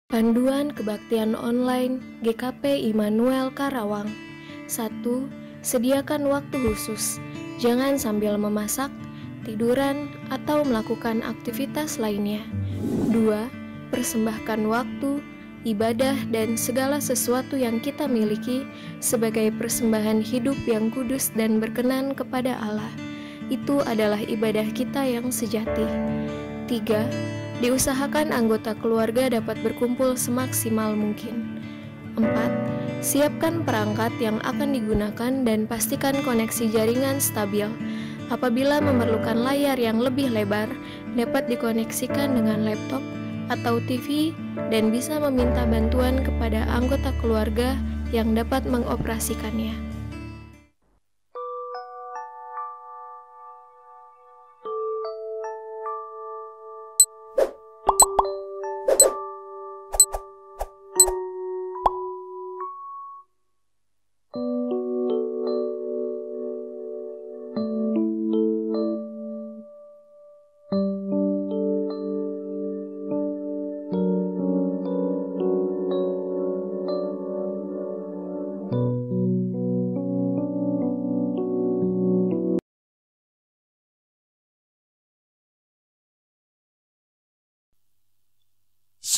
Panduan Kebaktian Online GKP Immanuel Karawang. 1. Sediakan waktu khusus. Jangan sambil memasak, tiduran, atau melakukan aktivitas lainnya. 2. Persembahkan waktu, ibadah, dan segala sesuatu yang kita miliki sebagai persembahan hidup yang kudus dan berkenan kepada Allah. Itu adalah ibadah kita yang sejati. 3. Diusahakan anggota keluarga dapat berkumpul semaksimal mungkin. 4. Siapkan perangkat yang akan digunakan dan pastikan koneksi jaringan stabil. Apabila memerlukan layar yang lebih lebar, dapat dikoneksikan dengan laptop atau TV dan bisa meminta bantuan kepada anggota keluarga yang dapat mengoperasikannya.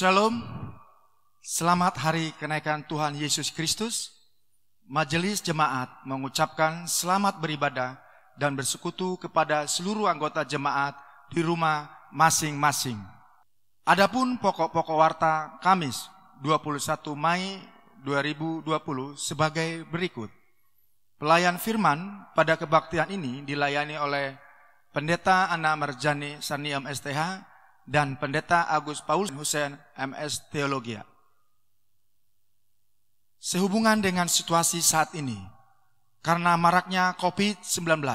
Shalom, selamat hari kenaikan Tuhan Yesus Kristus. Majelis Jemaat mengucapkan selamat beribadah dan bersekutu kepada seluruh anggota jemaat di rumah masing-masing. Adapun pokok-pokok warta Kamis 21 Mei 2020 sebagai berikut. Pelayan firman pada kebaktian ini dilayani oleh Pendeta Ana Marjani Sarniam STH dan Pendeta Agus Paulus Hussein MS Teologia. Sehubungan dengan situasi saat ini, karena maraknya COVID-19,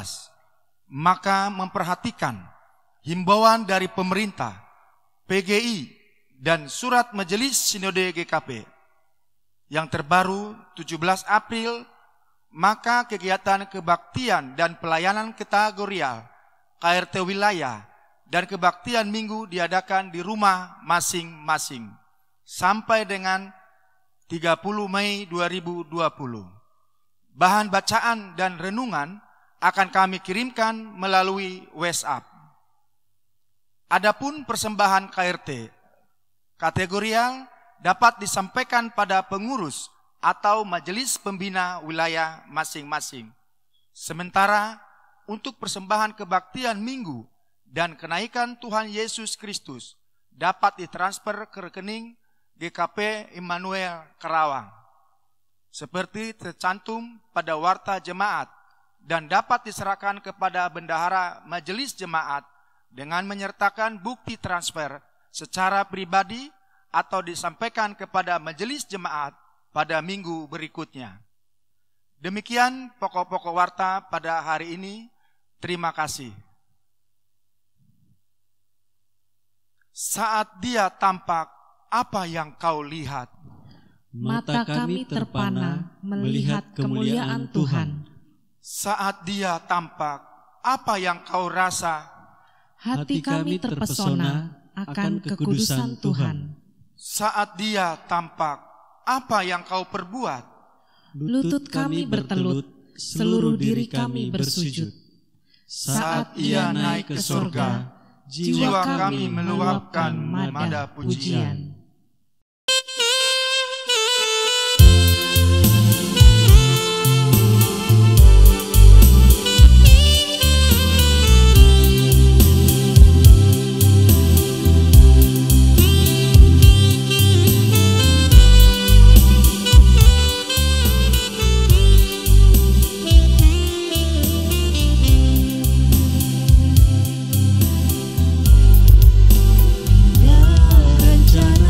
maka memperhatikan himbauan dari pemerintah, PGI, dan surat Majelis Sinode GKP yang terbaru 17 April, maka kegiatan kebaktian dan pelayanan kategorial KRT wilayah dan kebaktian minggu diadakan di rumah masing-masing sampai dengan 30 Mei 2020. Bahan bacaan dan renungan akan kami kirimkan melalui WhatsApp. Adapun persembahan KRT kategorial dapat disampaikan pada pengurus atau majelis pembina wilayah masing-masing. Sementara untuk persembahan kebaktian minggu dan kenaikan Tuhan Yesus Kristus dapat ditransfer ke rekening GKP Immanuel Karawang seperti tercantum pada warta jemaat dan dapat diserahkan kepada bendahara majelis jemaat dengan menyertakan bukti transfer secara pribadi atau disampaikan kepada majelis jemaat pada minggu berikutnya. Demikian pokok-pokok warta pada hari ini. Terima kasih. Saat Dia tampak, apa yang kau lihat? Mata kami terpana melihat kemuliaan Tuhan. Saat Dia tampak, apa yang kau rasa? Hati kami terpesona akan kekudusan Tuhan. Saat Dia tampak, apa yang kau perbuat? Lutut kami bertelut, seluruh diri kami bersujud. Saat Ia naik ke surga, jiwa kami meluapkan nada pujian. Rencana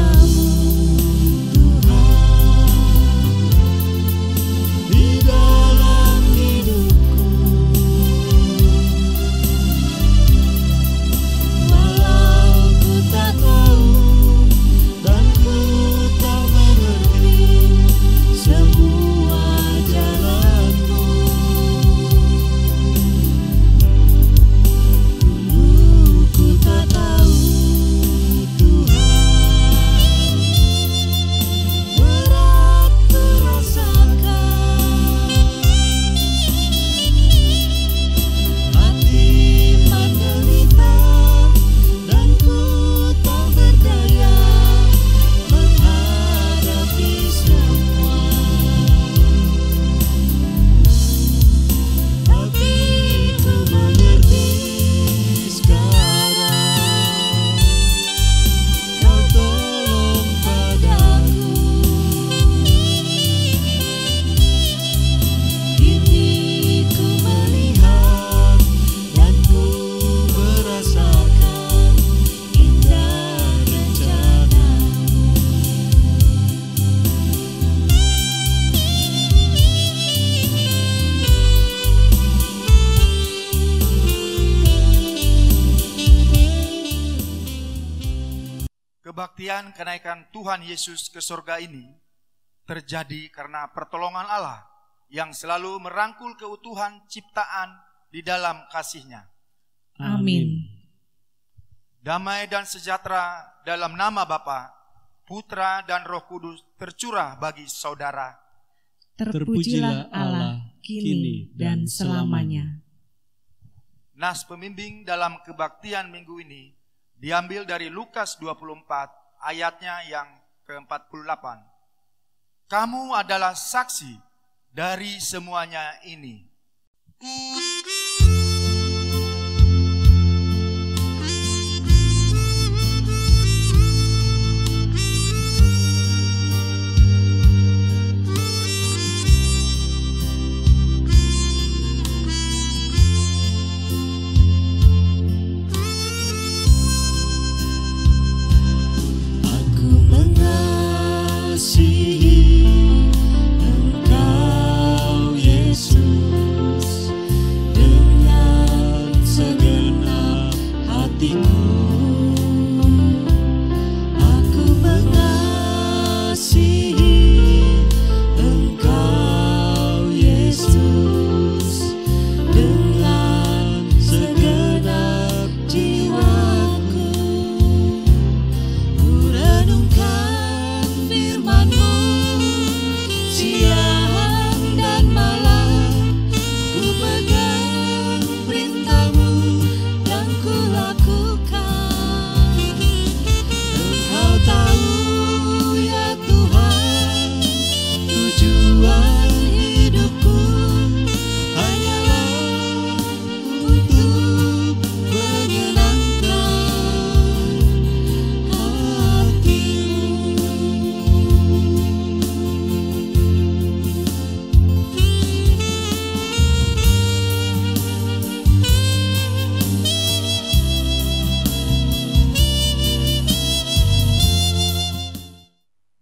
Demikian kenaikan Tuhan Yesus ke surga ini terjadi karena pertolongan Allah yang selalu merangkul keutuhan ciptaan di dalam kasih-Nya. Amin. Damai dan sejahtera dalam nama Bapa, Putra dan Roh Kudus tercurah bagi saudara. Terpujilah Allah kini dan selamanya. Nas pembimbing dalam kebaktian minggu ini diambil dari Lukas 24 ayatnya yang ke-48. Kamu adalah saksi dari semuanya ini.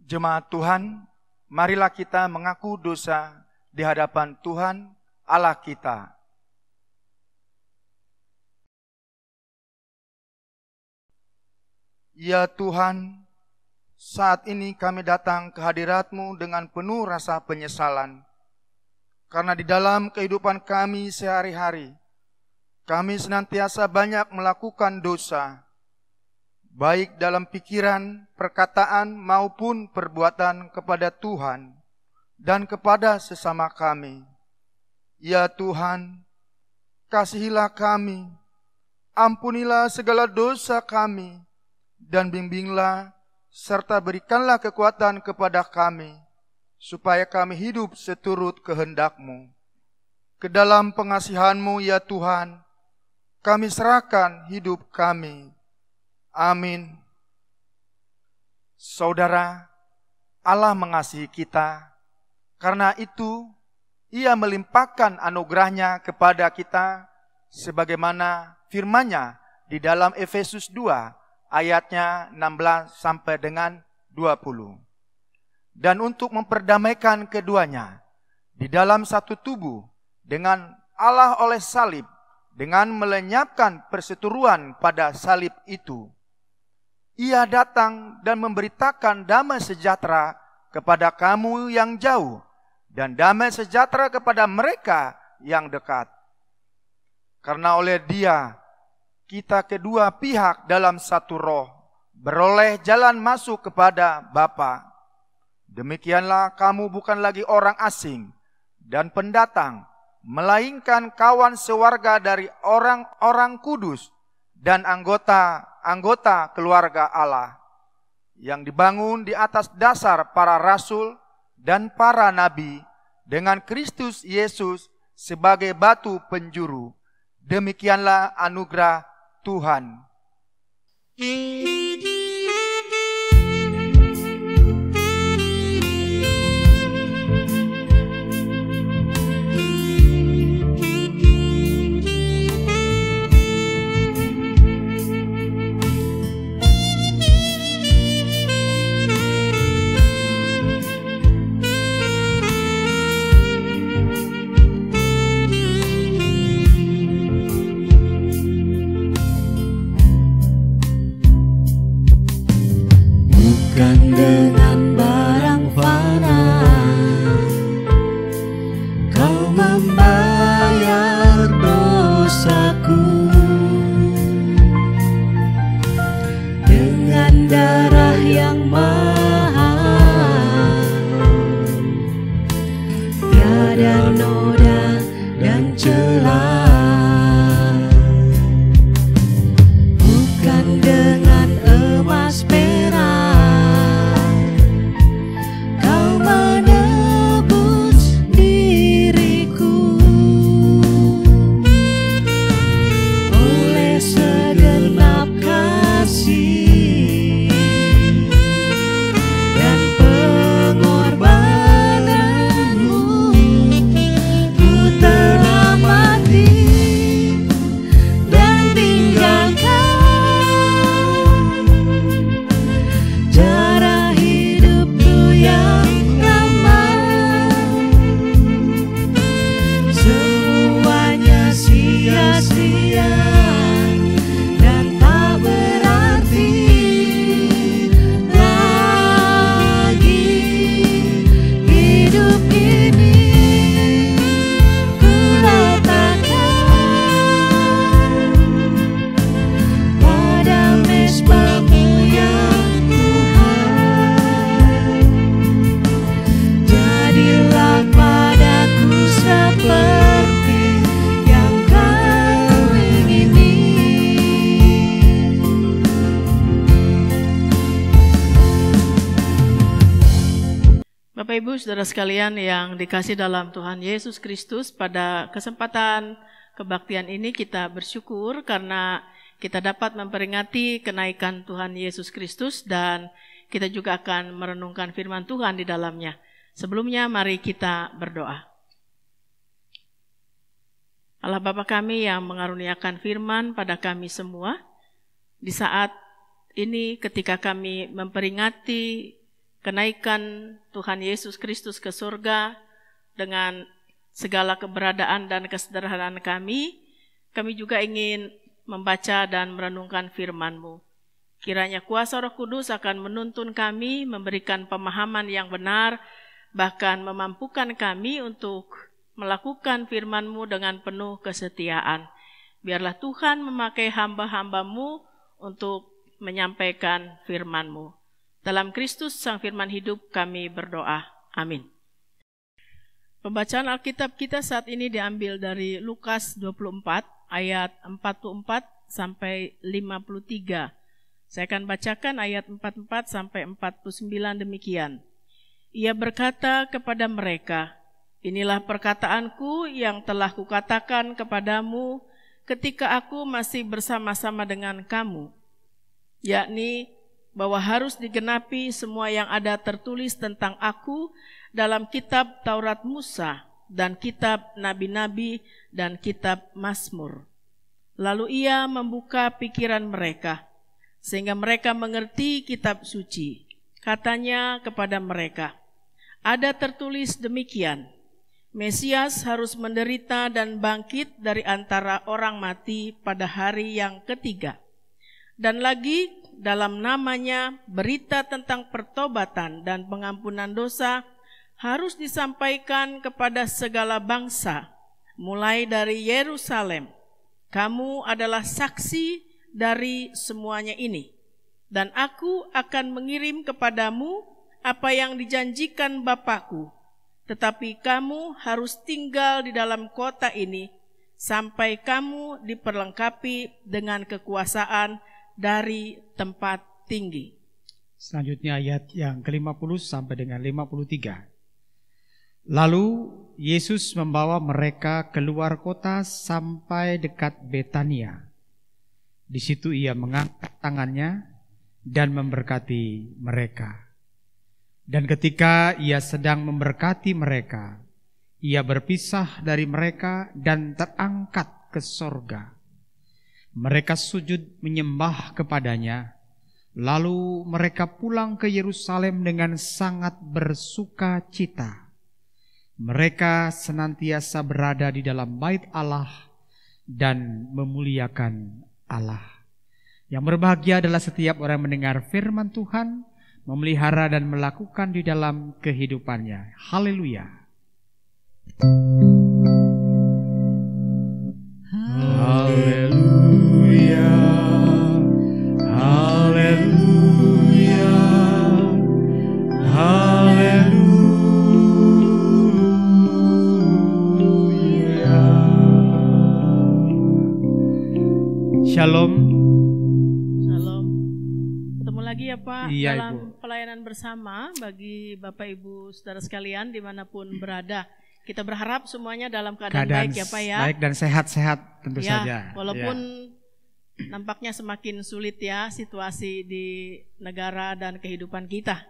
Jemaat Tuhan, marilah kita mengaku dosa di hadapan Tuhan Allah kita. Ya Tuhan, saat ini kami datang ke hadirat-Mu dengan penuh rasa penyesalan. Karena di dalam kehidupan kami sehari-hari, kami senantiasa banyak melakukan dosa, baik dalam pikiran, perkataan, maupun perbuatan kepada Tuhan dan kepada sesama kami. Ya Tuhan, kasihilah kami, ampunilah segala dosa kami, dan bimbinglah serta berikanlah kekuatan kepada kami, supaya kami hidup seturut kehendak-Mu. Ke dalam pengasihan-Mu ya Tuhan, kami serahkan hidup kami. Amin. Saudara, Allah mengasihi kita, karena itu Ia melimpahkan anugerah-Nya kepada kita, sebagaimana firman-Nya di dalam Efesus 2 ayatnya 16 sampai dengan 20. Dan untuk memperdamaikan keduanya di dalam satu tubuh dengan Allah oleh salib, dengan melenyapkan perseteruan pada salib itu, Ia datang dan memberitakan damai sejahtera kepada kamu yang jauh dan damai sejahtera kepada mereka yang dekat. Karena oleh Dia, kita kedua pihak dalam satu roh beroleh jalan masuk kepada Bapa. Demikianlah kamu bukan lagi orang asing dan pendatang, melainkan kawan sewarga dari orang-orang kudus dan anggota keluarga Allah, yang dibangun di atas dasar para rasul dan para nabi, dengan Kristus Yesus sebagai batu penjuru. Demikianlah anugerah Tuhan. Bapak Ibu Saudara sekalian yang dikasih dalam Tuhan Yesus Kristus, pada kesempatan kebaktian ini kita bersyukur karena kita dapat memperingati kenaikan Tuhan Yesus Kristus dan kita juga akan merenungkan firman Tuhan di dalamnya. Sebelumnya mari kita berdoa. Allah Bapa kami yang mengaruniakan firman pada kami semua, di saat ini ketika kami memperingati kenaikan Tuhan Yesus Kristus ke surga dengan segala keberadaan dan kesederhanaan kami juga ingin membaca dan merenungkan firman-Mu. Kiranya kuasa Roh Kudus akan menuntun kami, memberikan pemahaman yang benar, bahkan memampukan kami untuk melakukan firman-Mu dengan penuh kesetiaan. Biarlah Tuhan memakai hamba-hamba-Mu untuk menyampaikan firman-Mu. Dalam Kristus Sang Firman Hidup kami berdoa. Amin. Pembacaan Alkitab kita saat ini diambil dari Lukas 24 ayat 44 sampai 53. Saya akan bacakan ayat 44 sampai 49 demikian. Ia berkata kepada mereka, "Inilah perkataanku yang telah kukatakan kepadamu ketika aku masih bersama-sama dengan kamu, yakni bahwa harus digenapi semua yang ada tertulis tentang aku dalam kitab Taurat Musa dan kitab Nabi-Nabi dan kitab Mazmur." Lalu ia membuka pikiran mereka, sehingga mereka mengerti kitab suci. Katanya kepada mereka, "Ada tertulis demikian, Mesias harus menderita dan bangkit dari antara orang mati pada hari yang ketiga. Dan lagi dalam namanya berita tentang pertobatan dan pengampunan dosa harus disampaikan kepada segala bangsa, mulai dari Yerusalem. Kamu adalah saksi dari semuanya ini. Dan aku akan mengirim kepadamu apa yang dijanjikan Bapakku. Tetapi kamu harus tinggal di dalam kota ini sampai kamu diperlengkapi dengan kekuasaan dari tempat tinggi." Selanjutnya ayat yang ke-50 sampai dengan 53. Lalu Yesus membawa mereka keluar kota sampai dekat Betania. Di situ ia mengangkat tangannya dan memberkati mereka. Dan ketika ia sedang memberkati mereka, ia berpisah dari mereka dan terangkat ke sorga. Mereka sujud menyembah kepadanya, lalu mereka pulang ke Yerusalem dengan sangat bersuka cita. Mereka senantiasa berada di dalam bait Allah dan memuliakan Allah. Yang berbahagia adalah setiap orang mendengar firman Tuhan, memelihara dan melakukan di dalam kehidupannya. Haleluya. Haleluya. Haleluya. Haleluya. Shalom. Shalom. Ketemu lagi ya Pak, Iya, dalam Ibu. pelayanan bersama bagi Bapak Ibu Saudara sekalian dimanapun berada. Kita berharap semuanya dalam keadaan baik ya Pak ya. Baik dan sehat-sehat tentu Ya, saja. walaupun nampaknya semakin sulit ya situasi di negara dan kehidupan kita.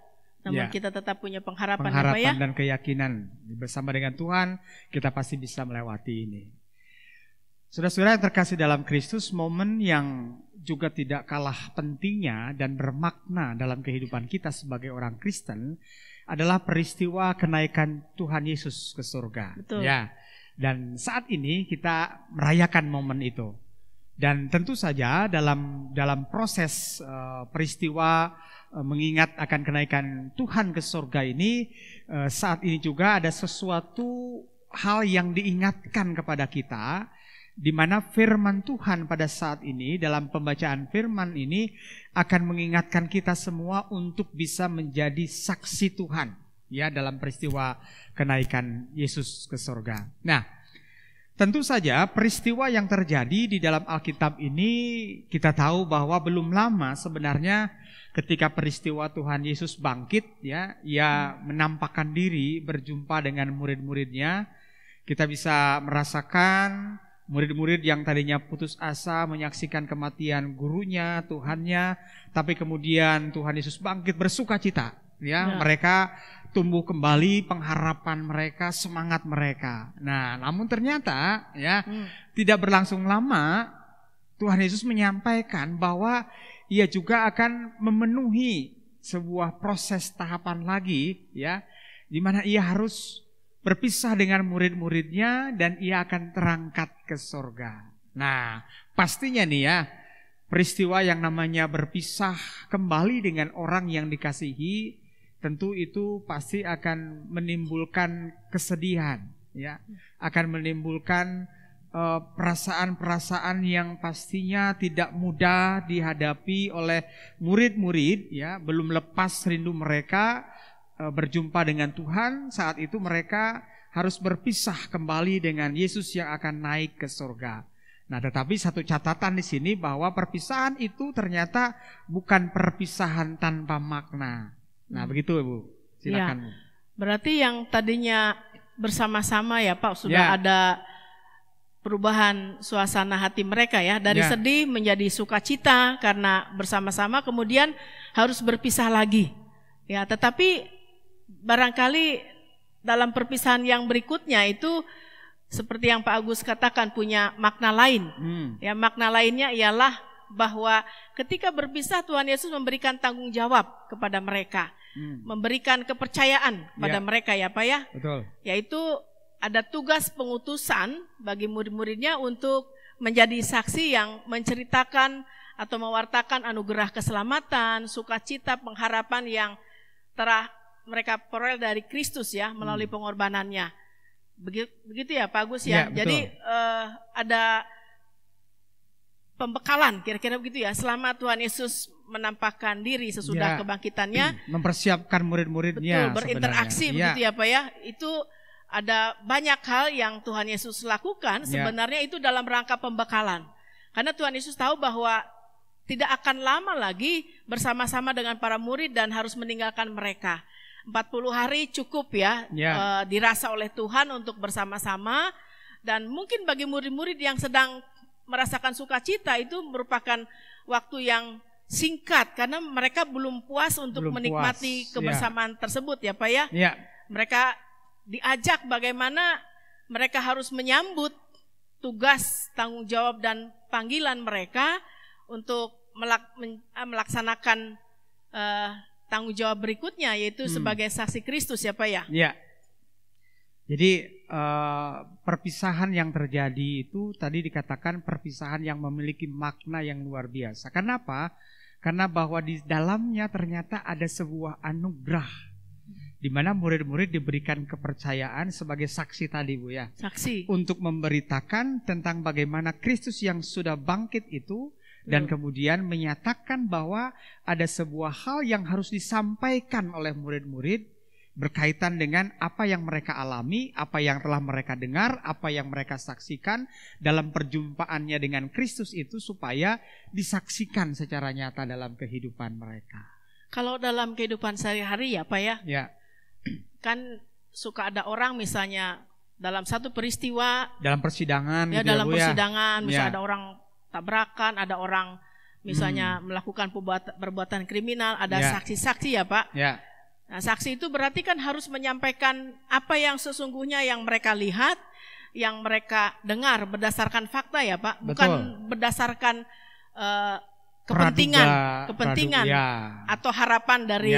Namun Ya. kita tetap punya pengharapan ya Pak Pengharapan ya. dan keyakinan bersama dengan Tuhan kita pasti bisa melewati ini. Saudara-saudara yang terkasih dalam Kristus, momen yang juga tidak kalah pentingnya dan bermakna dalam kehidupan kita sebagai orang Kristen adalah peristiwa kenaikan Tuhan Yesus ke surga. Betul. Ya. Dan saat ini kita merayakan momen itu. Dan tentu saja dalam proses peristiwa mengingat akan kenaikan Tuhan ke surga ini, saat ini juga ada sesuatu hal yang diingatkan kepada kita, di mana firman Tuhan pada saat ini dalam pembacaan firman ini akan mengingatkan kita semua untuk bisa menjadi saksi Tuhan ya dalam peristiwa kenaikan Yesus ke surga. Nah, Tentu saja peristiwa yang terjadi di dalam Alkitab ini kita tahu bahwa belum lama sebenarnya ketika peristiwa Tuhan Yesus bangkit ya, ia menampakkan diri berjumpa dengan murid-muridnya. Kita bisa merasakan murid-murid yang tadinya putus asa menyaksikan kematian gurunya, Tuhannya, tapi kemudian Tuhan Yesus bangkit bersukacita ya. Mereka tumbuh kembali pengharapan mereka, semangat mereka. Nah, namun ternyata ya tidak berlangsung lama Tuhan Yesus menyampaikan bahwa ia juga akan memenuhi sebuah proses tahapan lagi ya, di mana ia harus berpisah dengan murid-muridnya dan ia akan terangkat ke sorga. Nah, pastinya nih ya, peristiwa yang namanya berpisah kembali dengan orang yang dikasihi, tentu itu pasti akan menimbulkan kesedihan, ya, akan menimbulkan perasaan-perasaan yang pastinya tidak mudah dihadapi oleh murid-murid, ya, belum lepas rindu mereka berjumpa dengan Tuhan. Saat itu mereka harus berpisah kembali dengan Yesus yang akan naik ke surga. Nah, tetapi satu catatan di sini bahwa perpisahan itu ternyata bukan perpisahan tanpa makna. Nah, begitu Ibu, silakan. Ya, berarti yang tadinya bersama-sama ya Pak, sudah ada perubahan suasana hati mereka ya, dari sedih menjadi sukacita karena bersama-sama, kemudian harus berpisah lagi. Ya, tetapi barangkali dalam perpisahan yang berikutnya itu seperti yang Pak Agus katakan punya makna lain. Ya, makna lainnya ialah bahwa ketika berpisah Tuhan Yesus memberikan tanggung jawab kepada mereka, memberikan kepercayaan pada mereka ya Pak ya. Betul. Yaitu ada tugas pengutusan bagi murid-muridnya untuk menjadi saksi yang menceritakan atau mewartakan anugerah keselamatan, sukacita, pengharapan yang telah mereka peroleh dari Kristus ya, melalui pengorbanannya. Begitu ya Pak Agus ya. Jadi ada pembekalan kira-kira begitu ya, selama Tuhan Yesus menampakkan diri sesudah kebangkitannya, mempersiapkan murid-muridnya, betul, berinteraksi begitu ya Pak ya. Itu ada banyak hal yang Tuhan Yesus lakukan sebenarnya itu dalam rangka pembekalan. Karena Tuhan Yesus tahu bahwa tidak akan lama lagi bersama-sama dengan para murid dan harus meninggalkan mereka. 40 hari cukup ya, dirasa oleh Tuhan untuk bersama-sama. Dan mungkin bagi murid-murid yang sedang merasakan sukacita itu merupakan waktu yang singkat, karena mereka belum puas untuk menikmati kebersamaan tersebut ya Pak ya. Mereka diajak bagaimana mereka harus menyambut tugas, tanggung jawab dan panggilan mereka untuk melaksanakan tanggung jawab berikutnya, yaitu sebagai saksi Kristus ya Pak ya. Jadi perpisahan yang terjadi itu tadi dikatakan perpisahan yang memiliki makna yang luar biasa. Kenapa? Karena bahwa di dalamnya ternyata ada sebuah anugerah, di mana murid-murid diberikan kepercayaan sebagai saksi tadi Bu ya. Saksi. Untuk memberitakan tentang bagaimana Kristus yang sudah bangkit itu, dan kemudian menyatakan bahwa ada sebuah hal yang harus disampaikan oleh murid-murid berkaitan dengan apa yang mereka alami, apa yang telah mereka dengar, apa yang mereka saksikan dalam perjumpaannya dengan Kristus itu, supaya disaksikan secara nyata dalam kehidupan mereka. Kalau dalam kehidupan sehari-hari ya Pak ya, kan suka ada orang misalnya dalam satu peristiwa, dalam persidangan ya, dalam persidangan misalnya ada orang tabrakan, ada orang misalnya melakukan perbuatan kriminal, ada saksi-saksi ya Pak. Nah, saksi itu berarti kan harus menyampaikan apa yang sesungguhnya yang mereka lihat, yang mereka dengar berdasarkan fakta ya Pak, bukan berdasarkan kepentingan atau harapan dari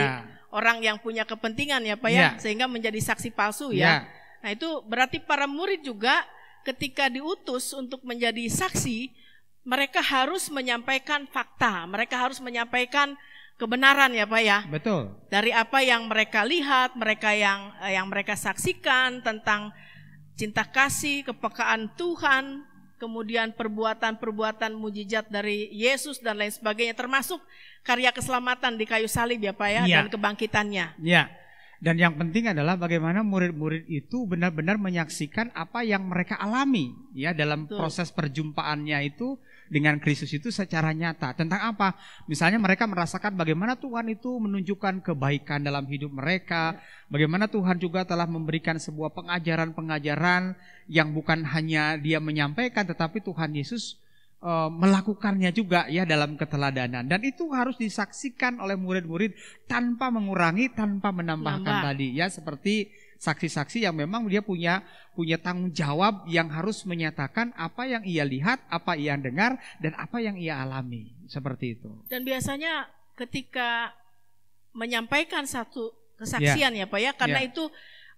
orang yang punya kepentingan ya Pak ya, sehingga menjadi saksi palsu ya. Nah, itu berarti para murid juga ketika diutus untuk menjadi saksi, mereka harus menyampaikan fakta, mereka harus menyampaikan kebenaran ya Pak ya. Betul. Dari apa yang mereka lihat, mereka yang mereka saksikan tentang cinta kasih, kepekaan Tuhan, kemudian perbuatan-perbuatan mujizat dari Yesus dan lain sebagainya, termasuk karya keselamatan di kayu salib ya Pak ya, dan kebangkitannya. Dan yang penting adalah bagaimana murid-murid itu benar-benar menyaksikan apa yang mereka alami ya dalam proses perjumpaannya itu dengan Kristus itu secara nyata. Tentang apa? Misalnya mereka merasakan bagaimana Tuhan itu menunjukkan kebaikan dalam hidup mereka, bagaimana Tuhan juga telah memberikan sebuah pengajaran-pengajaran yang bukan hanya Dia menyampaikan, tetapi Tuhan Yesus melakukannya juga ya dalam keteladanan, dan itu harus disaksikan oleh murid-murid tanpa mengurangi, tanpa menambahkan tadi ya, seperti saksi-saksi yang memang dia punya tanggung jawab yang harus menyatakan apa yang ia lihat, apa yang dengar, dan apa yang ia alami, seperti itu. Dan biasanya ketika menyampaikan satu kesaksian ya Pak ya, karena itu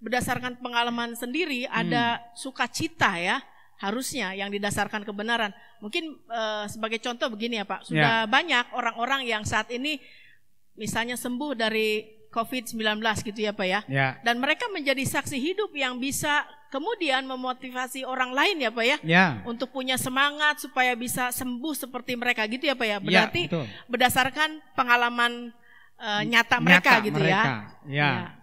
berdasarkan pengalaman sendiri, ada sukacita ya, harusnya yang didasarkan kebenaran. Mungkin sebagai contoh begini ya Pak, sudah banyak orang-orang yang saat ini misalnya sembuh dari COVID-19 gitu ya Pak ya. Dan mereka menjadi saksi hidup yang bisa kemudian memotivasi orang lain ya Pak ya. Untuk punya semangat supaya bisa sembuh seperti mereka gitu ya Pak ya. Berarti berdasarkan pengalaman nyata mereka gitu ya.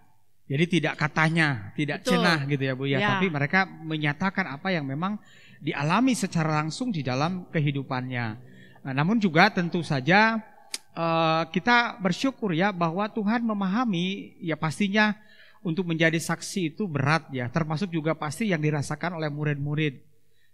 Jadi tidak katanya, tidak cenah gitu ya Bu ya, tapi mereka menyatakan apa yang memang dialami secara langsung di dalam kehidupannya. Nah, namun juga tentu saja kita bersyukur ya bahwa Tuhan memahami ya, pastinya untuk menjadi saksi itu berat ya, termasuk juga pasti yang dirasakan oleh murid-murid.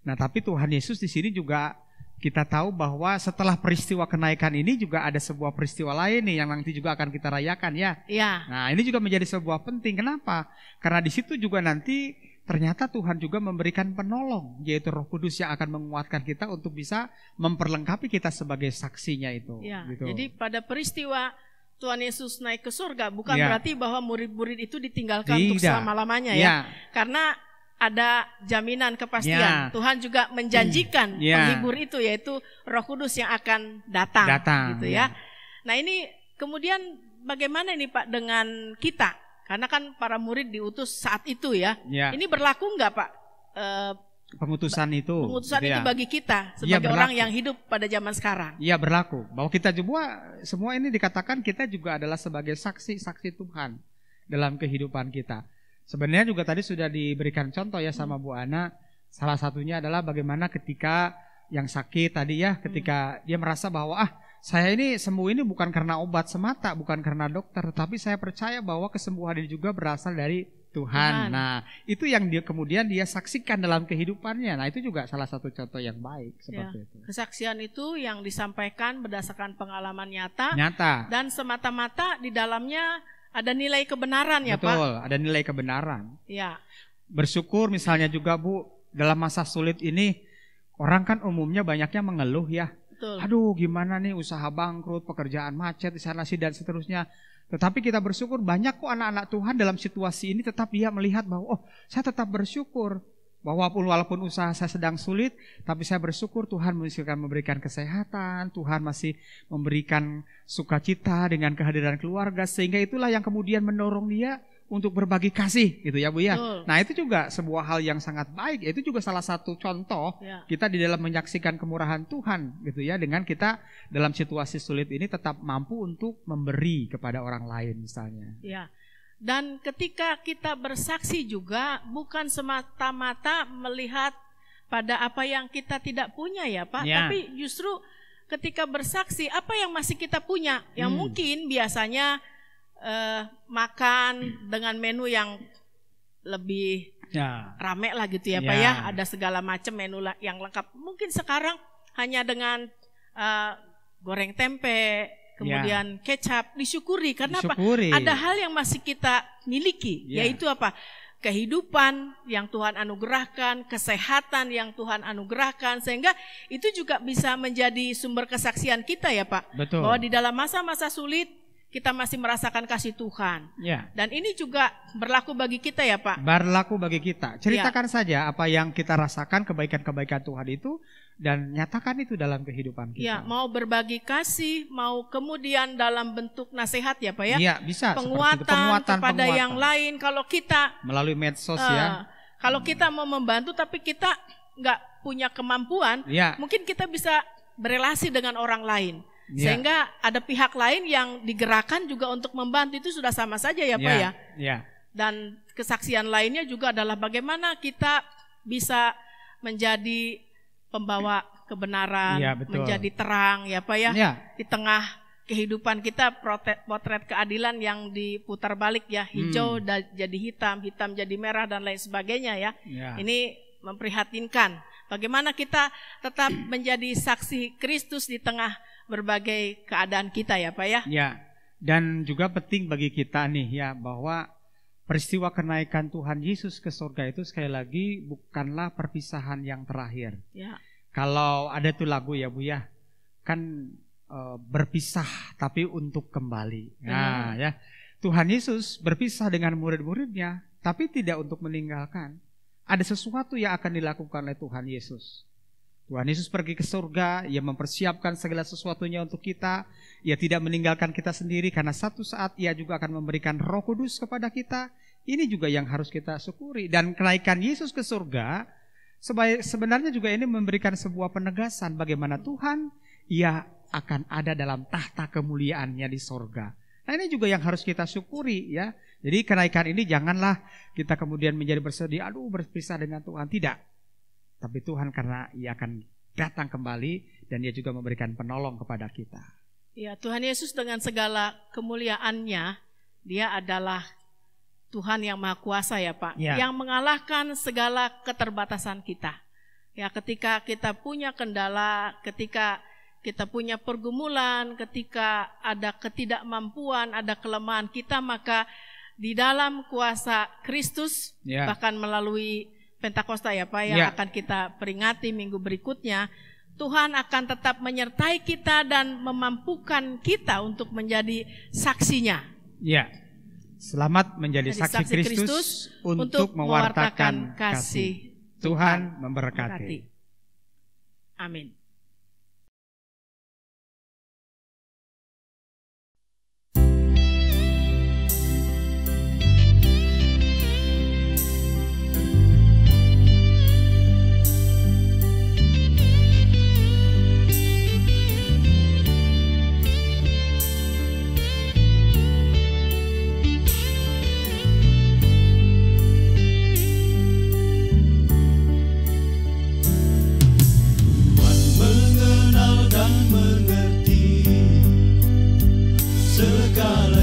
Nah, tapi Tuhan Yesus di sini juga kita tahu bahwa setelah peristiwa kenaikan ini juga ada sebuah peristiwa lain nih yang nanti juga akan kita rayakan ya. Nah, ini juga menjadi sebuah penting. Kenapa? Karena di situ juga nanti ternyata Tuhan juga memberikan penolong, yaitu Roh Kudus yang akan menguatkan kita untuk bisa memperlengkapi kita sebagai saksinya itu. Gitu. Jadi pada peristiwa Tuhan Yesus naik ke surga bukan berarti bahwa murid-murid itu ditinggalkan untuk selama-lamanya ya. Karena ada jaminan kepastian. Tuhan juga menjanjikan penghibur itu, yaitu Roh Kudus yang akan datang gitu ya. Nah, ini kemudian bagaimana ini Pak dengan kita? Karena kan para murid diutus saat itu ya. Ini berlaku enggak Pak? Pengutusan itu bagi kita sebagai orang yang hidup pada zaman sekarang. Iya, berlaku. Bahwa kita juga semua ini dikatakan kita juga adalah sebagai saksi-saksi Tuhan dalam kehidupan kita. Sebenarnya juga tadi sudah diberikan contoh ya sama Bu Ana. Salah satunya adalah bagaimana ketika yang sakit tadi ya, ketika dia merasa bahwa saya ini sembuh ini bukan karena obat semata, bukan karena dokter, tapi saya percaya bahwa kesembuhan ini juga berasal dari Tuhan. Nah, itu yang dia kemudian dia saksikan dalam kehidupannya. Nah, itu juga salah satu contoh yang baik seperti itu. Kesaksian itu yang disampaikan berdasarkan pengalaman nyata. Dan semata-mata di dalamnya ada nilai kebenaran ya Pak. Betul, ada nilai kebenaran. Bersyukur misalnya juga Bu, dalam masa sulit ini orang kan umumnya banyaknya mengeluh ya. Aduh, gimana nih usaha bangkrut, pekerjaan macet di sana sih dan seterusnya. Tetapi kita bersyukur banyak kok anak-anak Tuhan dalam situasi ini tetap dia melihat bahwa saya tetap bersyukur. Bahwa walaupun usaha saya sedang sulit, tapi saya bersyukur Tuhan masih akan memberikan kesehatan, Tuhan masih memberikan sukacita dengan kehadiran keluarga, sehingga itulah yang kemudian mendorong dia untuk berbagi kasih gitu ya Bu ya. Nah, itu juga sebuah hal yang sangat baik, itu juga salah satu contoh kita di dalam menyaksikan kemurahan Tuhan gitu ya, dengan kita dalam situasi sulit ini tetap mampu untuk memberi kepada orang lain misalnya. Dan ketika kita bersaksi juga bukan semata-mata melihat pada apa yang kita tidak punya ya Pak, tapi justru ketika bersaksi apa yang masih kita punya, yang mungkin biasanya makan dengan menu yang lebih rame lah gitu ya Pak ya, ada segala macam menu yang lengkap. Mungkin sekarang hanya dengan goreng tempe, kemudian kecap, disyukuri karena apa? Ada hal yang masih kita miliki, yaitu apa? Kehidupan yang Tuhan anugerahkan, kesehatan yang Tuhan anugerahkan, sehingga itu juga bisa menjadi sumber kesaksian kita ya Pak. Bahwa di dalam masa-masa sulit kita masih merasakan kasih Tuhan. Dan ini juga berlaku bagi kita ya Pak. Berlaku bagi kita. Ceritakan saja apa yang kita rasakan, kebaikan-kebaikan Tuhan itu, dan nyatakan itu dalam kehidupan kita. Mau berbagi kasih, mau kemudian dalam bentuk nasihat ya Pak ya. Bisa. Penguatan kepada yang lain. Kalau kita melalui medsos ya. Kalau kita mau membantu tapi kita nggak punya kemampuan, mungkin kita bisa berelasi dengan orang lain. Sehingga ada pihak lain yang digerakkan juga untuk membantu, itu sudah sama saja ya Pak ya. Dan kesaksian lainnya juga adalah bagaimana kita bisa menjadi pembawa kebenaran, menjadi terang ya Pak ya. Di tengah kehidupan kita, potret keadilan yang diputar balik ya, hijau jadi hitam, hitam jadi merah dan lain sebagainya ya. Ini memprihatinkan. Bagaimana kita tetap menjadi saksi Kristus di tengah berbagai keadaan kita ya Pak ya. Dan juga penting bagi kita nih ya, bahwa peristiwa kenaikan Tuhan Yesus ke surga itu sekali lagi bukanlah perpisahan yang terakhir. Kalau ada tuh lagu ya Bu ya, kan berpisah tapi untuk kembali. Nah ya, Tuhan Yesus berpisah dengan murid-muridnya tapi tidak untuk meninggalkan. Ada sesuatu yang akan dilakukan oleh Tuhan Yesus. Tuhan Yesus pergi ke surga, Ia mempersiapkan segala sesuatunya untuk kita. Ia tidak meninggalkan kita sendiri karena satu saat Ia juga akan memberikan Roh Kudus kepada kita. Ini juga yang harus kita syukuri. Dan kenaikan Yesus ke surga sebenarnya juga ini memberikan sebuah penegasan bagaimana Tuhan Ia akan ada dalam tahta kemuliaannya di surga. Nah ini juga yang harus kita syukuri ya. Jadi kenaikan ini janganlah kita kemudian menjadi bersedih, aduh berpisah dengan Tuhan. Tidak. Tapi Tuhan karena Ia akan datang kembali dan Ia juga memberikan penolong kepada kita. Ya, Tuhan Yesus dengan segala kemuliaannya, Dia adalah Tuhan yang Maha Kuasa ya Pak. Yang mengalahkan segala keterbatasan kita. Ya, ketika kita punya kendala, ketika kita punya pergumulan, ketika ada ketidakmampuan, ada kelemahan kita, maka di dalam kuasa Kristus, bahkan melalui Pentakosta ya Pak, yang akan kita peringati minggu berikutnya, Tuhan akan tetap menyertai kita dan memampukan kita untuk menjadi saksinya. Selamat menjadi saksi Kristus untuk mewartakan kasih. Tuhan memberkati. Amin.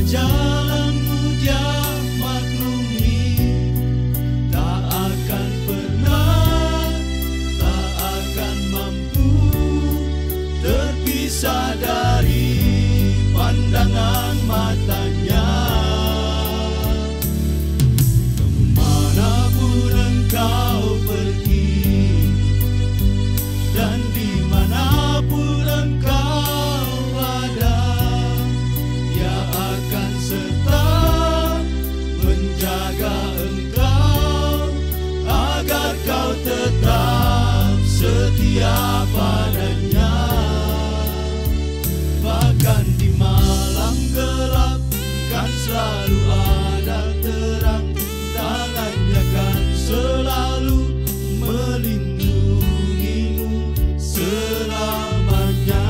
Jalanmu Dia maklumi, tak akan pernah, tak akan mampu terpisah dari pandangan matanya. Kemanapun engkau pergi dan dimanapun engkau ada, akan serta menjaga engkau agar kau tetap setia padanya. Bahkan di malam gelap kan selalu ada terang, tangannya kan selalu melindungimu selamanya.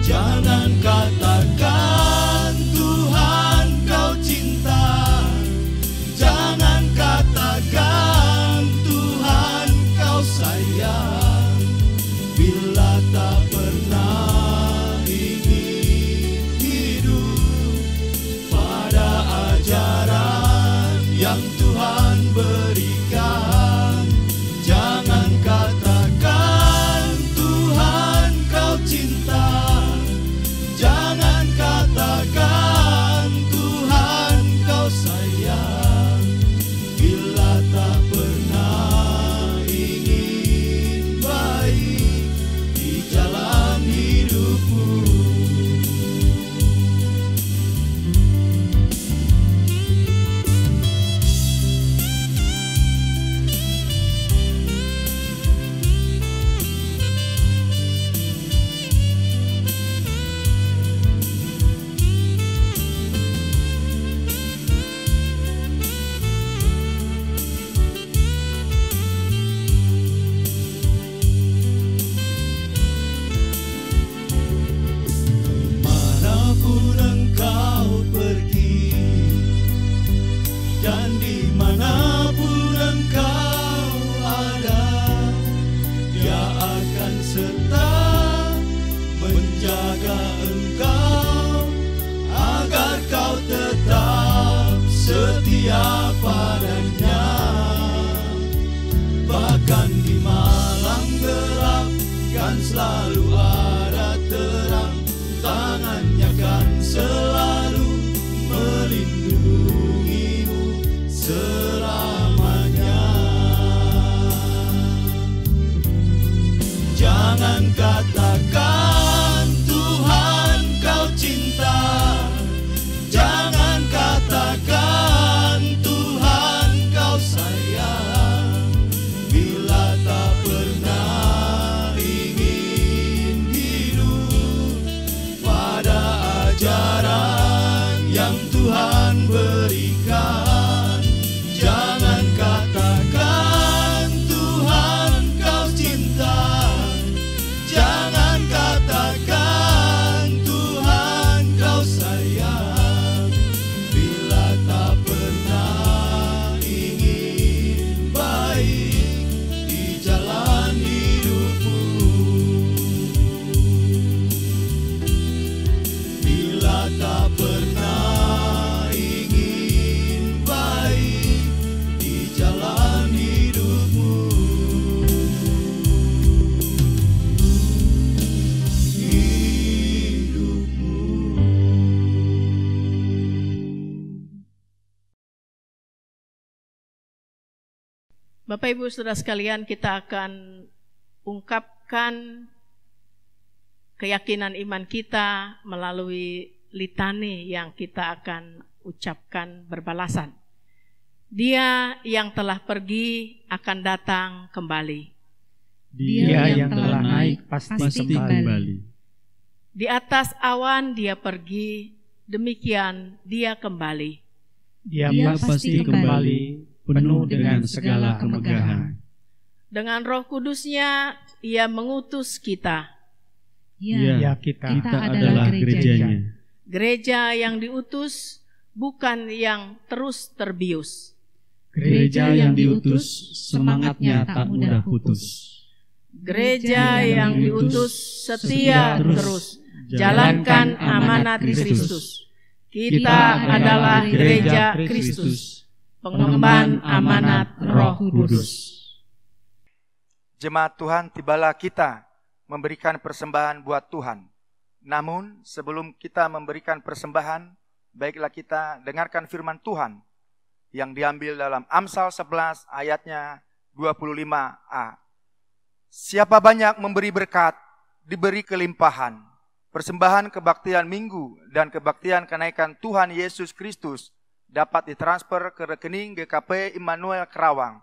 Jangan katakan Tuhan kau cinta, jangan katakan Tuhan setia padanya. Bahkan di malam gelap kan selalu ada terang, tangannya kan selalu melindungimu selamanya. Jangan katakan Tuhan kau cinta, jangan katakan Tuhan kau sayang, bila tak pernah ingin hidup pada ajaran yang Tuhan berikan. Jangan katakan Tuhan kau cinta, jangan katakan Tuhan kau sayang, bila tak pernah ingin baik di jalan hidupmu. Bila tak pernah ingin baik di jalan hidupmu. Bapak Ibu Saudara sekalian, kita akan ungkapkan keyakinan iman kita melalui litani yang kita akan ucapkan berbalasan. Dia yang telah pergi akan datang kembali. Dia yang telah naik pasti kembali. Di atas awan dia pergi, demikian dia kembali. Dia pasti kembali penuh dengan segala kemegahan. Dengan Roh Kudusnya ia mengutus kita. Ya, kita adalah gerejanya. Gereja yang diutus, bukan yang terus terbius. Gereja yang diutus, semangatnya tak mudah putus. Gereja yang diutus setia terus jalankan amanat Kristus. Kita adalah gereja Kristus, pengemban amanat Roh Kudus. Jemaat Tuhan, tibalah kita memberikan persembahan buat Tuhan. Namun sebelum kita memberikan persembahan, baiklah kita dengarkan firman Tuhan yang diambil dalam Amsal 11 ayatnya 25a. Siapa banyak memberi berkat, diberi kelimpahan. Persembahan kebaktian minggu dan kebaktian kenaikan Tuhan Yesus Kristus dapat ditransfer ke rekening GKP Immanuel Karawang,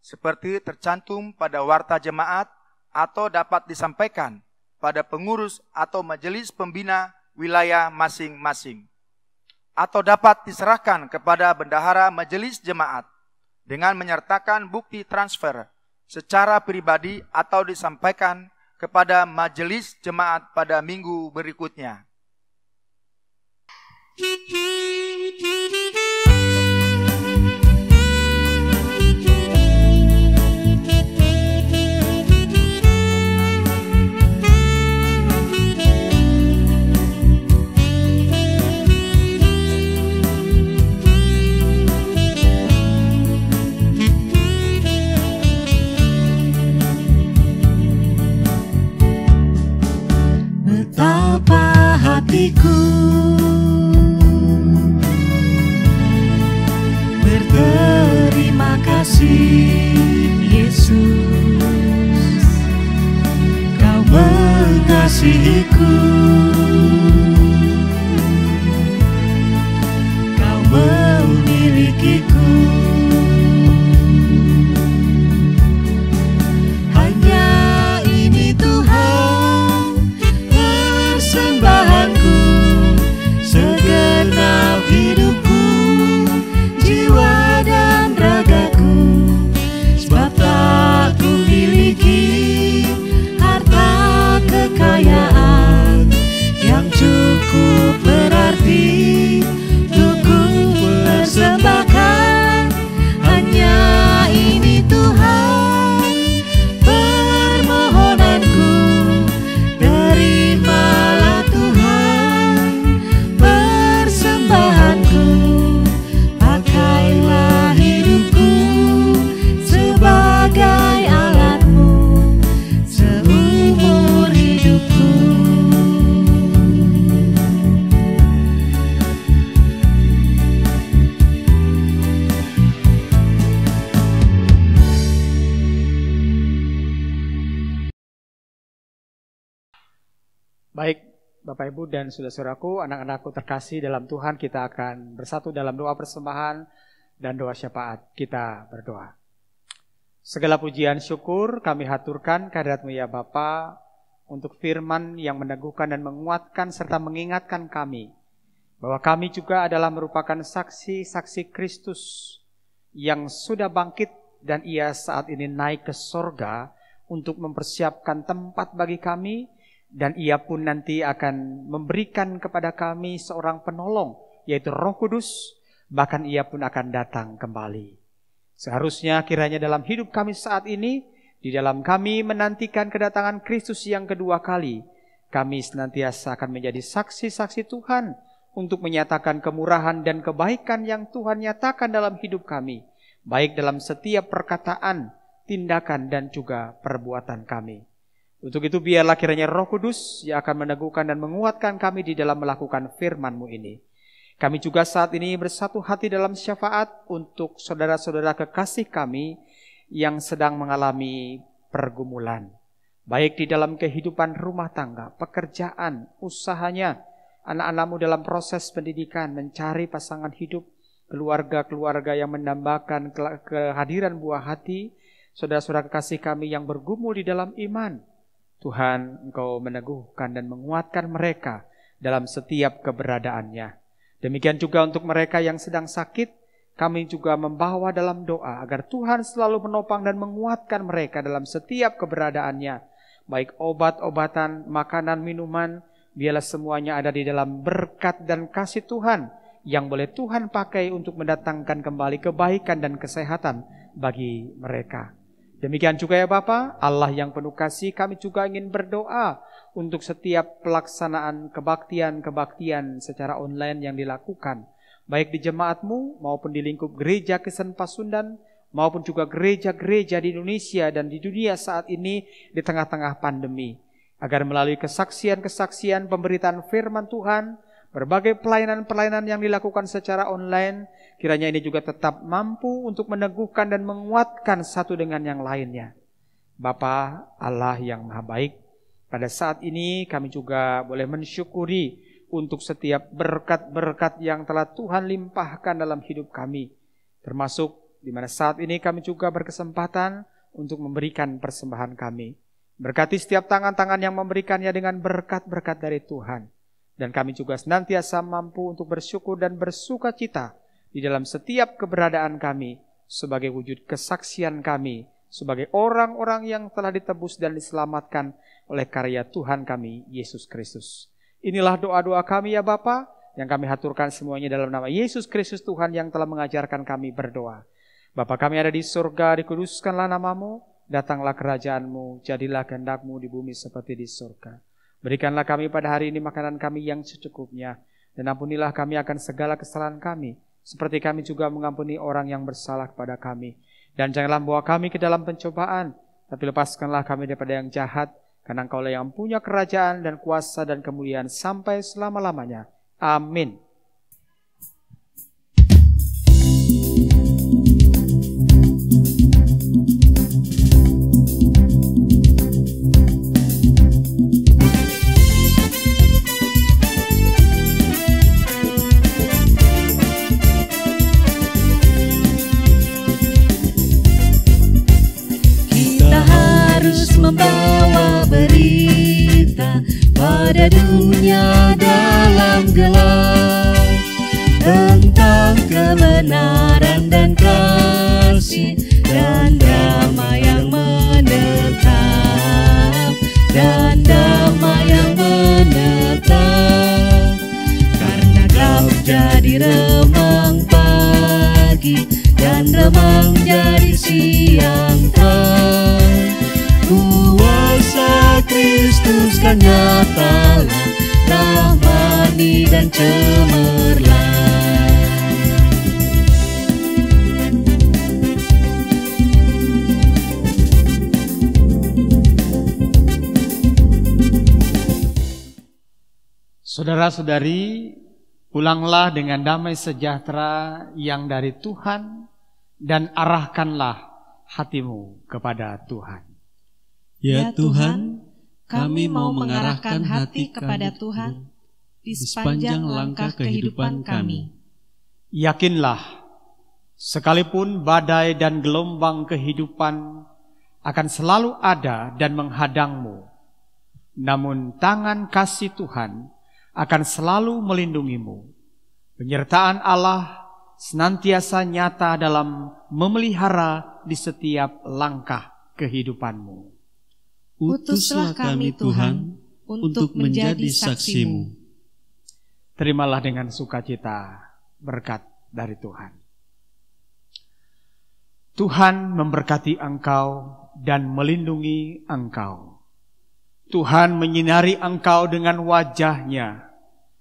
seperti tercantum pada warta jemaat, atau dapat disampaikan pada pengurus atau majelis pembina wilayah masing-masing, atau dapat diserahkan kepada bendahara majelis jemaat dengan menyertakan bukti transfer secara pribadi atau disampaikan kepada majelis jemaat pada minggu berikutnya. Betapa hatiku berterima kasih, Yesus, Kau mengasihiku, Kau memilikiku. Hanya ini Tuhan persembahanku, segenap hidupku, jiwa dan ragaku, Baik, Bapak Ibu dan saudara-saudaraku, anak-anakku terkasih dalam Tuhan, kita akan bersatu dalam doa persembahan dan doa syafaat. Kita berdoa. Segala pujian syukur kami haturkan kehadirat-Mu ya Bapa, untuk firman yang meneguhkan dan menguatkan serta mengingatkan kami bahwa kami juga adalah merupakan saksi-saksi Kristus yang sudah bangkit dan Ia saat ini naik ke sorga untuk mempersiapkan tempat bagi kami. Dan Ia pun nanti akan memberikan kepada kami seorang penolong, yaitu Roh Kudus. Bahkan Ia pun akan datang kembali. Seharusnya kiranya dalam hidup kami saat ini, di dalam kami menantikan kedatangan Kristus yang kedua kali, kami senantiasa akan menjadi saksi-saksi Tuhan untuk menyatakan kemurahan dan kebaikan yang Tuhan nyatakan dalam hidup kami, baik dalam setiap perkataan, tindakan, dan juga perbuatan kami. Untuk itu biarlah kiranya Roh Kudus yang akan meneguhkan dan menguatkan kami di dalam melakukan firman-Mu ini. Kami juga saat ini bersatu hati dalam syafaat untuk saudara-saudara kekasih kami yang sedang mengalami pergumulan. Baik di dalam kehidupan rumah tangga, pekerjaan, usahanya, anak-anak-Mu dalam proses pendidikan, mencari pasangan hidup, keluarga-keluarga yang mendambakan kehadiran buah hati, saudara-saudara kekasih kami yang bergumul di dalam iman. Tuhan, Engkau meneguhkan dan menguatkan mereka dalam setiap keberadaannya. Demikian juga untuk mereka yang sedang sakit, kami juga membawa dalam doa agar Tuhan selalu menopang dan menguatkan mereka dalam setiap keberadaannya. Baik obat-obatan, makanan, minuman, biarlah semuanya ada di dalam berkat dan kasih Tuhan yang boleh Tuhan pakai untuk mendatangkan kembali kebaikan dan kesehatan bagi mereka. Demikian juga ya Bapa, Allah yang penuh kasih, kami juga ingin berdoa untuk setiap pelaksanaan kebaktian-kebaktian secara online yang dilakukan, baik di jemaat-Mu maupun di lingkup gereja Kristen Pasundan, maupun juga gereja-gereja di Indonesia dan di dunia saat ini di tengah-tengah pandemi. Agar melalui kesaksian-kesaksian pemberitaan firman Tuhan, berbagai pelayanan-pelayanan yang dilakukan secara online, kiranya ini juga tetap mampu untuk meneguhkan dan menguatkan satu dengan yang lainnya. Bapa Allah yang Maha Baik, pada saat ini kami juga boleh mensyukuri untuk setiap berkat-berkat yang telah Tuhan limpahkan dalam hidup kami. Termasuk di mana saat ini kami juga berkesempatan untuk memberikan persembahan kami. Berkati setiap tangan-tangan yang memberikannya dengan berkat-berkat dari Tuhan. Dan kami juga senantiasa mampu untuk bersyukur dan bersuka cita di dalam setiap keberadaan kami sebagai wujud kesaksian kami sebagai orang-orang yang telah ditebus dan diselamatkan oleh karya Tuhan kami, Yesus Kristus. Inilah doa-doa kami ya Bapa, yang kami haturkan semuanya dalam nama Yesus Kristus Tuhan yang telah mengajarkan kami berdoa. Bapa kami ada di surga, dikuduskanlah nama-Mu, datanglah kerajaan-Mu, jadilah kehendak-Mu di bumi seperti di surga. Berikanlah kami pada hari ini makanan kami yang secukupnya, dan ampunilah kami akan segala kesalahan kami, seperti kami juga mengampuni orang yang bersalah kepada kami. Dan janganlah bawa kami ke dalam pencobaan, tapi lepaskanlah kami daripada yang jahat, karena Engkaulah yang punya kerajaan dan kuasa dan kemuliaan sampai selama-lamanya. Amin. Membawa berita pada dunia dalam gelap tentang kebenaran dan kasih dan damai yang menetap, dan damai yang menetap. Karena gelap jadi remang pagi dan remang jadi siang terang. Kuasa Kristus kan nyata, rahmani dan cemerlang. Saudara-saudari, pulanglah dengan damai sejahtera yang dari Tuhan dan arahkanlah hatimu kepada Tuhan. Ya Tuhan, kami mau mengarahkan hati kepada Tuhan di sepanjang langkah kehidupan kami. Yakinlah, sekalipun badai dan gelombang kehidupan akan selalu ada dan menghadangmu, namun tangan kasih Tuhan akan selalu melindungimu. Penyertaan Allah senantiasa nyata dalam memelihara di setiap langkah kehidupanmu. Utuslah kami Tuhan untuk menjadi saksi-Mu. Terimalah dengan sukacita berkat dari Tuhan. Tuhan memberkati engkau dan melindungi engkau. Tuhan menyinari engkau dengan wajah-Nya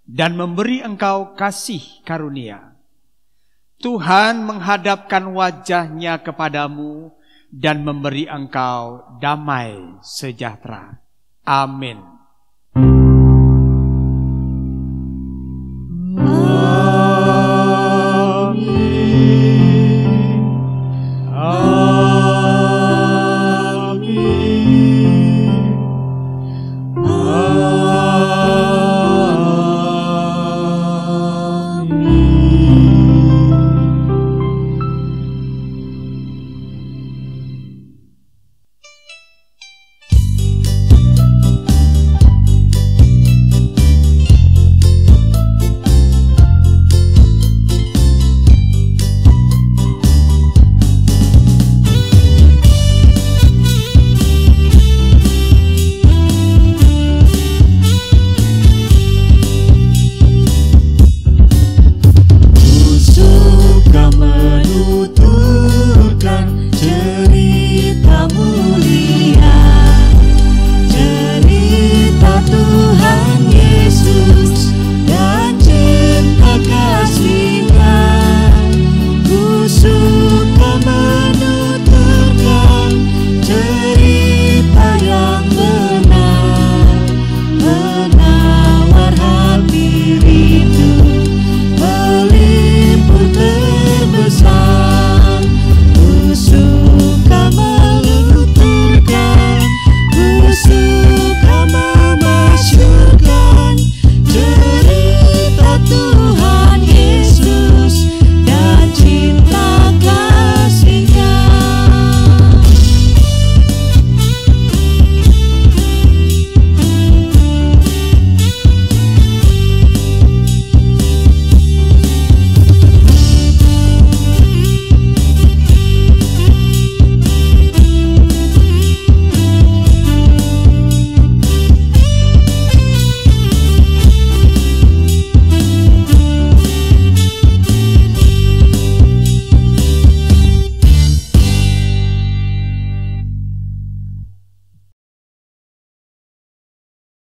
dan memberi engkau kasih karunia. Tuhan menghadapkan wajah-Nya kepadamu dan memberi engkau damai sejahtera. Amin.